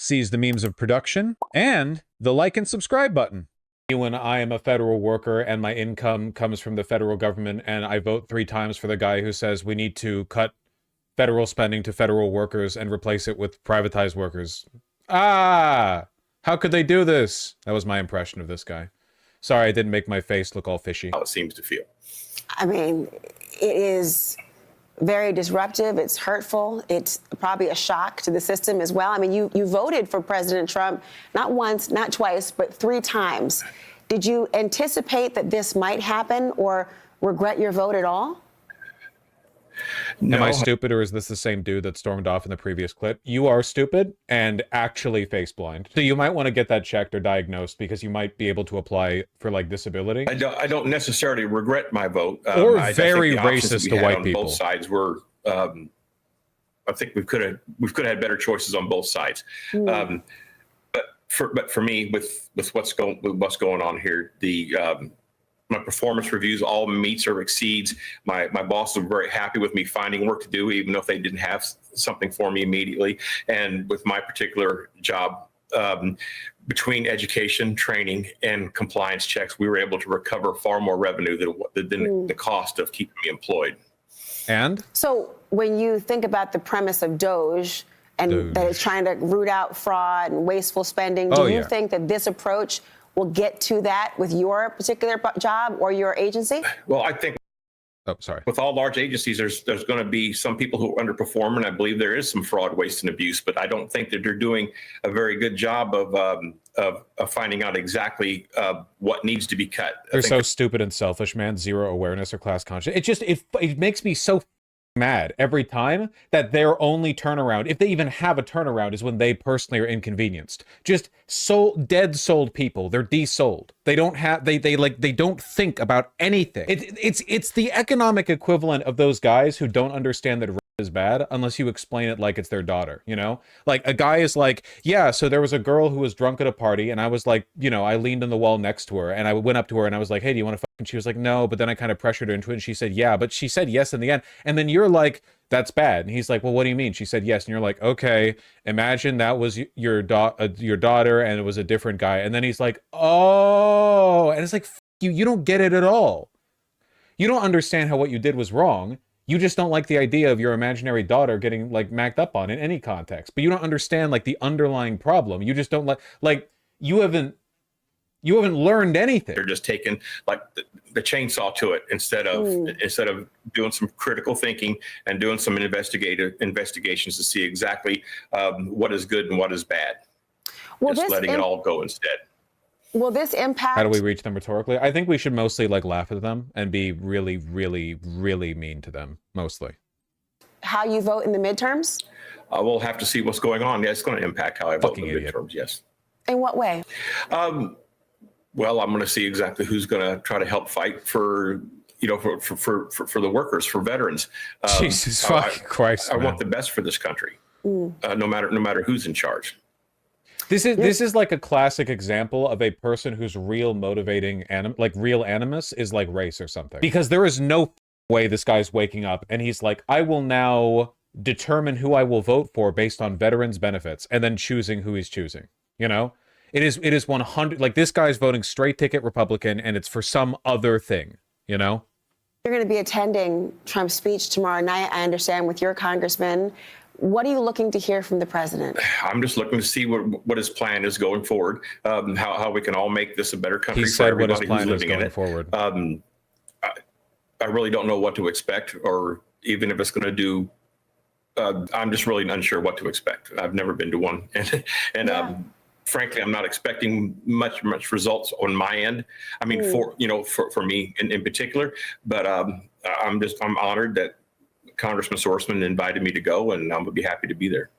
sees the means of production, and the like and subscribe button. When I am a federal worker and my income comes from the federal government and I vote 3 times for the guy who says we need to cut federal spending to federal workers and replace it with privatized workers. Ah! How could they do this? That was my impression of this guy. Sorry, I didn't make my face look all fishy. How it seems to feel. I mean, it is very disruptive. It's hurtful. It's probably a shock to the system as well. I mean, you voted for President Trump not once, not twice, but 3 times. Did you anticipate that this might happen or regret your vote at all? No. Am I stupid, or is this the same dude that stormed off in the previous clip? You are stupid and actually face blind. So you might want to get that checked or diagnosed because you might be able to apply for like disability. I don't necessarily regret my vote. Or very racist to white people. Both sides were. I think we could have had better choices on both sides. But for me, with what's going on here, my performance reviews all meets or exceeds. My bosses were very happy with me finding work to do, even if they didn't have something for me immediately. And with my particular job, between education, training, and compliance checks, we were able to recover far more revenue than the cost of keeping me employed. And? So when you think about the premise of Doge, and that it's trying to root out fraud and wasteful spending, do you think that this approach will get to that with your particular job or your agency? Well, I think with all large agencies, there's going to be some people who underperform, and I believe there is some fraud, waste, and abuse, but I don't think that they're doing a very good job of finding out exactly what needs to be cut. They're so stupid and selfish, man. Zero awareness or class consciousness. It makes me so mad every time that their only turnaround, if they even have a turnaround, is when they personally are inconvenienced. Just dead sold people. They're de-sold. They don't have, they don't think about anything. It's the economic equivalent of those guys who don't understand that rape is bad unless you explain it like it's their daughter, you know? Like a guy is like, yeah, so there was a girl who was drunk at a party and I was like, you know, I leaned on the wall next to her and I went up to her and I was like, hey, do you want to fuck? And she was like, no, but then I kind of pressured her into it and she said, yeah, but she said yes in the end. And then you're like, that's bad. And he's like, well, what do you mean? She said yes. And you're like, okay, imagine that was your daughter and it was a different guy. And then he's like, oh, and it's like, you don't get it at all. You don't understand how what you did was wrong. You just don't like the idea of your imaginary daughter getting like macked up on in any context. But you don't understand like the underlying problem. You just don't like you haven't learned anything. They're just taking like the chainsaw to it instead of doing some critical thinking and doing some investigations to see exactly what is good and what is bad. Well, just letting it all go instead. Will this impact? How do we reach them rhetorically? I think we should mostly like laugh at them and be really, really, really mean to them, mostly. How you vote in the midterms? We'll have to see what's going on. Yeah, it's going to impact how I vote in the midterms, yes. In what way? Well, I'm going to see exactly who's going to try to help fight for, you know, for the workers, for veterans. Jesus fucking Christ! I want the best for this country, no matter who's in charge. This is like a classic example of a person whose real motivating real animus is like race or something. Because there is no way this guy's waking up and he's like, I will now determine who I will vote for based on veterans' benefits, and then choosing who he's choosing. You know, it is 100. Like this guy's voting straight ticket Republican, and it's for some other thing. You know. You're going to be attending Trump's speech tomorrow night, I understand, with your congressman. What are you looking to hear from the president? I'm just looking to see what his plan is going forward, how we can all make this a better country he for said everybody what his plan who's living is going in it. Forward. I really don't know what to expect, or even if it's going to do. I'm just really unsure what to expect. I've never been to one, and frankly, I'm not expecting much results on my end. I mean, for me in particular, but I'm honored that Congressman Sorsman invited me to go, and I'm going to be happy to be there.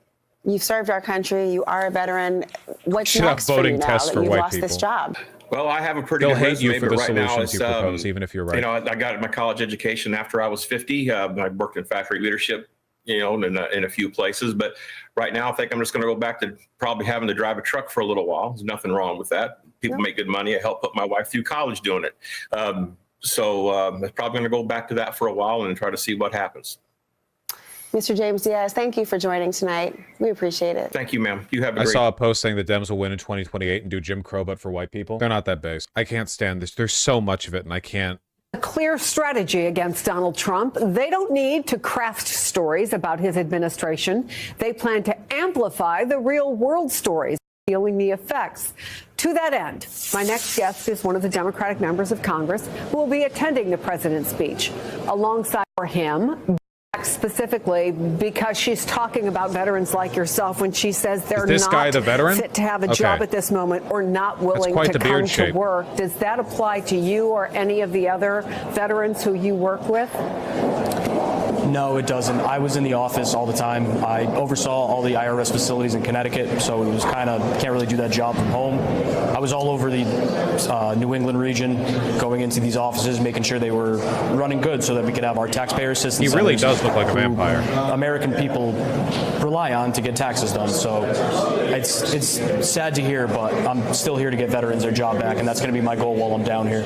You've served our country. You are a veteran. What's Should next for you now that you've lost this job? Well, I have a pretty They'll good hate resume, you for but the right now solutions it's, you propose, even if you're right. You know, I got my college education after I was 50. I worked in factory leadership, you know, in a few places. But right now, I think I'm just going to go back to probably having to drive a truck for a little while. There's nothing wrong with that. People make good money. I helped put my wife through college doing it. I'm probably going to go back to that for a while and try to see what happens. Mr. James Diaz, thank you for joining tonight. We appreciate it. Thank you, ma'am. You have a I great saw a post saying the Dems will win in 2028 and do Jim Crow, but for white people. They're not that base. I can't stand this. There's so much of it, and I can't. A clear strategy against Donald Trump. They don't need to craft stories about his administration. They plan to amplify the real world stories, feeling the effects. To that end, my next guest is one of the Democratic members of Congress who will be attending the president's speech. Alongside him, specifically because she's talking about veterans like yourself when she says they're this not guy the veteran? fit to have a job at this moment or not willing to come to work. Does that apply to you or any of the other veterans who you work with? No, it doesn't. I was in the office all the time. I oversaw all the IRS facilities in Connecticut, so it was kind of, can't really do that job from home. I was all over the New England region, going into these offices, making sure they were running good so that we could have our taxpayer assistance. He really does look like a vampire. American people rely on to get taxes done. So it's sad to hear, but I'm still here to get veterans their job back, and that's going to be my goal while I'm down here.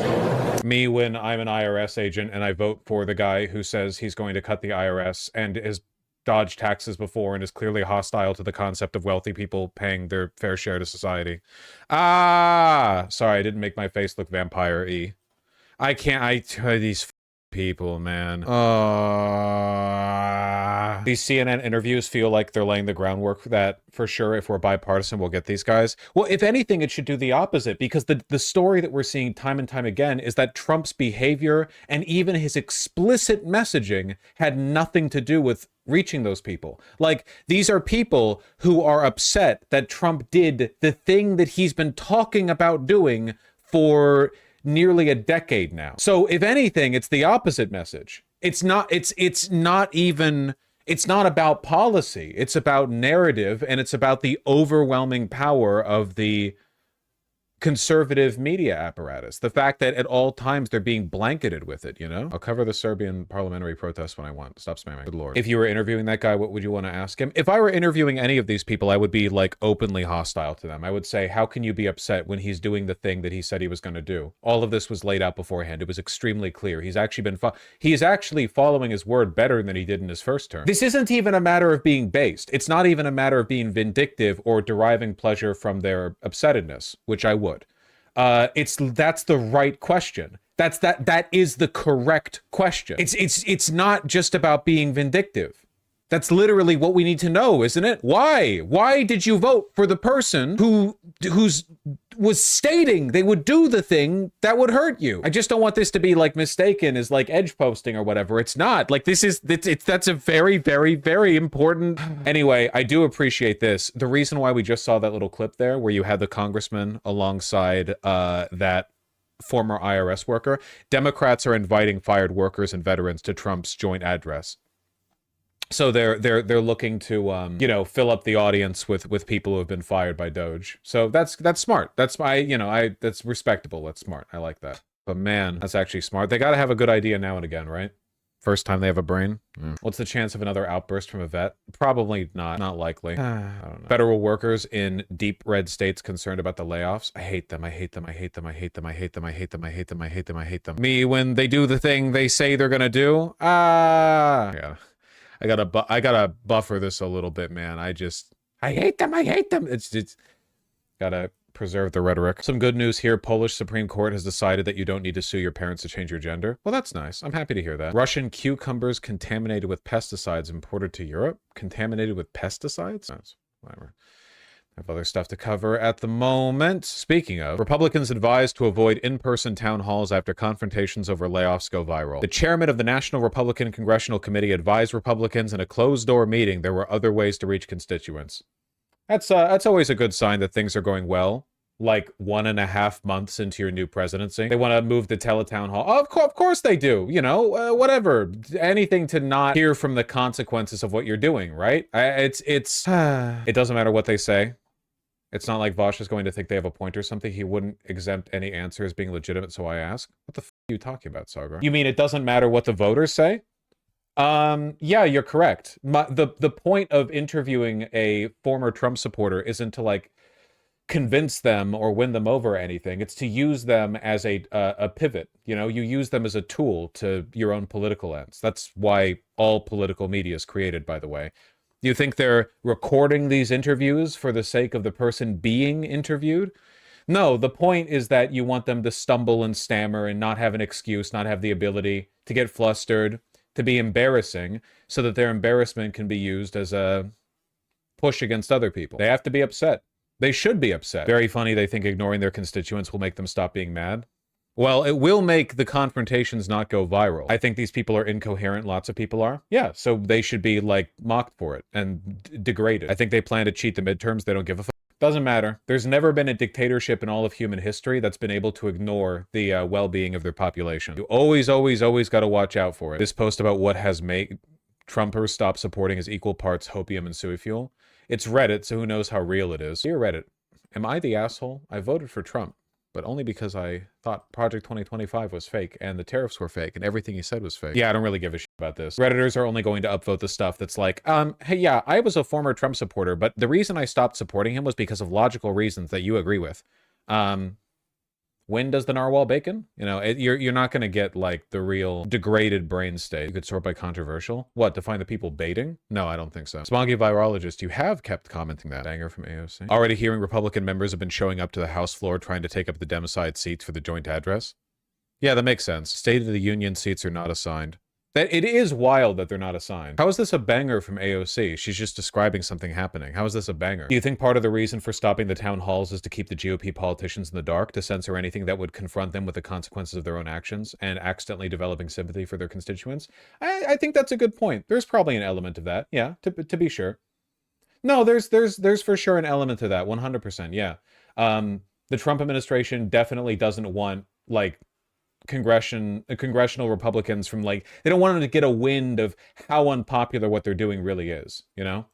Me, when I'm an IRS agent and I vote for the guy who says he's going to cut the IRS and has dodged taxes before and is clearly hostile to the concept of wealthy people paying their fair share to society. Sorry, I didn't make my face look vampire-y. I can't, these people, man. These CNN interviews feel like they're laying the groundwork that, for sure, if we're bipartisan, we'll get these guys. Well, if anything, it should do the opposite, because the story that we're seeing time and time again is that Trump's behavior and even his explicit messaging had nothing to do with reaching those people. Like, these are people who are upset that Trump did the thing that he's been talking about doing for nearly a decade now. So if anything, it's the opposite message. It's not about policy. It's about narrative, and it's about the overwhelming power of the conservative media apparatus. The fact that at all times they're being blanketed with it, you know? I'll cover the Serbian parliamentary protest when I want. Stop spamming. Good Lord. If you were interviewing that guy, what would you want to ask him? If I were interviewing any of these people, I would be like openly hostile to them. I would say, how can you be upset when he's doing the thing that he said he was going to do? All of this was laid out beforehand. It was extremely clear. He's actually following his word better than he did in his first term. This isn't even a matter of being based. It's not even a matter of being vindictive or deriving pleasure from their upsettedness, which I would. That's the right question. That is the correct question. It's not just about being vindictive. That's literally what we need to know, isn't it? Why did you vote for the person who was stating they would do the thing that would hurt you? I just don't want this to be like mistaken as like edge posting or whatever. It's not. Like, that's a very, very, very important. Anyway, I do appreciate this. The reason why we just saw that little clip there where you had the congressman alongside that former IRS worker, Democrats are inviting fired workers and veterans to Trump's joint address. So they're looking to fill up the audience with people who have been fired by Doge. So that's smart. That's that's respectable. That's smart. I like that. But man, that's actually smart. They got to have a good idea now and again, right? First time they have a brain. What's the chance of another outburst from a vet? Probably not likely. I don't know. Federal workers in deep red states concerned about the layoffs. I hate them. I hate them. I hate them. I hate them. I hate them. I hate them. I hate them. I hate them. I hate them. Me, when they do the thing they say they're gonna do. Yeah. I gotta buffer this a little bit, man. I hate them. I hate them. It's gotta preserve the rhetoric. Some good news here. Polish Supreme Court has decided that you don't need to sue your parents to change your gender. Well, that's nice. I'm happy to hear that. Russian cucumbers contaminated with pesticides imported to Europe. Contaminated with pesticides? That's whatever. I have other stuff to cover at the moment. Speaking of, Republicans advised to avoid in-person town halls after confrontations over layoffs go viral. The chairman of the National Republican Congressional Committee advised Republicans in a closed-door meeting there were other ways to reach constituents. That's always a good sign that things are going well. Like 1.5 months into your new presidency, they want to move the teletown hall. Oh, of course they do. Whatever. Anything to not hear from the consequences of what you're doing, right? It doesn't matter what they say. It's not like Vaush is going to think they have a point or something. He wouldn't exempt any answer as being legitimate, so I ask. What the f are you talking about, Sagar? You mean it doesn't matter what the voters say? Yeah, you're correct. The point of interviewing a former Trump supporter isn't to, like, convince them or win them over or anything. It's to use them as a pivot. You know, you use them as a tool to your own political ends. That's why all political media is created, by the way. You think they're recording these interviews for the sake of the person being interviewed? No, the point is that you want them to stumble and stammer and not have an excuse, not have the ability to get flustered, to be embarrassing, so that their embarrassment can be used as a push against other people. They have to be upset. They should be upset. Very funny, they think ignoring their constituents will make them stop being mad. Well, it will make the confrontations not go viral. I think these people are incoherent, lots of people are. Yeah, so they should be, like, mocked for it and degraded. I think they plan to cheat the midterms, they don't give a fuck. Doesn't matter. There's never been a dictatorship in all of human history that's been able to ignore the well-being of their population. You always got to watch out for it. This post about what has made Trumpers stop supporting is equal parts hopium and sui fuel. It's Reddit, so who knows how real it is. Dear Reddit, am I the asshole? I voted for Trump, but only because I thought Project 2025 was fake and the tariffs were fake and everything he said was fake. Yeah, I don't really give a shit about this. Redditors are only going to upvote the stuff that's like, hey, yeah, I was a former Trump supporter, but the reason I stopped supporting him was because of logical reasons that you agree with. When does the narwhal bacon? You know, you're not going to get, like, the real degraded brain state. You could sort by controversial. What, to find the people baiting? No, I don't think so. Smoggy virologist, you have kept commenting that. Banger from AOC. Already hearing Republican members have been showing up to the House floor trying to take up the Dem side seats for the joint address. Yeah, that makes sense. State of the Union seats are not assigned. That it is wild that they're not assigned. How is this a banger from AOC? She's just describing something happening. How is this a banger? Do you think part of the reason for stopping the town halls is to keep the GOP politicians in the dark, to censor anything that would confront them with the consequences of their own actions, and accidentally developing sympathy for their constituents? I think that's a good point. There's probably an element of that. Yeah, to be sure. No, there's for sure an element to that. 100%. Yeah. The Trump administration definitely doesn't want, like, congressional Republicans from, like, they don't want them to get a wind of how unpopular what they're doing really is, you know?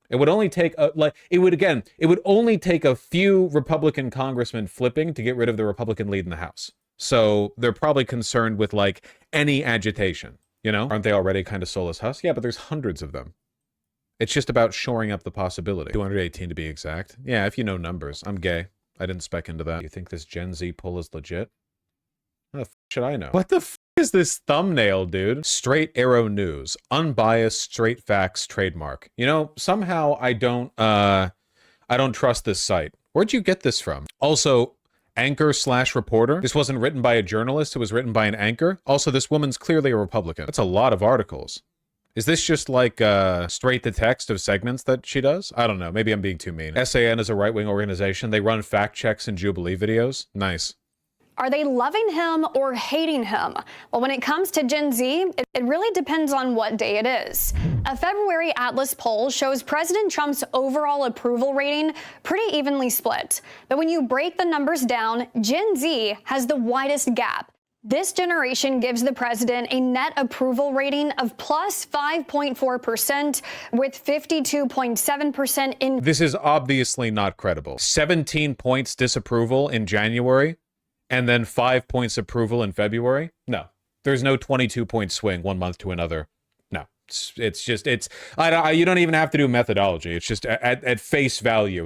It would only take it would only take a few Republican congressmen flipping to get rid of the Republican lead in the House. So they're probably concerned with, like, any agitation, you know? Aren't they already kind of soulless husks? Yeah, but there's hundreds of them. It's just about shoring up the possibility. 218 to be exact. Yeah, if you know numbers. I'm gay. I didn't spec into that. You think this Gen Z poll is legit? How the f should I know? What the f is this thumbnail, dude? Straight Arrow News. Unbiased, straight facts trademark. You know, somehow I don't trust this site. Where'd you get this from? Also, anchor/reporter. This wasn't written by a journalist. It was written by an anchor. Also, this woman's clearly a Republican. That's a lot of articles. Is this just like straight to text of segments that she does? I don't know. Maybe I'm being too mean. SAN is a right-wing organization. They run fact checks and Jubilee videos. Nice. Are they loving him or hating him? Well, when it comes to Gen Z, it really depends on what day it is. A February Atlas poll shows President Trump's overall approval rating pretty evenly split. But when you break the numbers down, Gen Z has the widest gap. This generation gives the president a net approval rating of plus 5.4%, with 52.7% in. This is obviously not credible. 17 points disapproval in January, and then 5 points approval in February? No. There's no 22-point swing one month to another. No. You don't even have to do methodology. It's just at face value.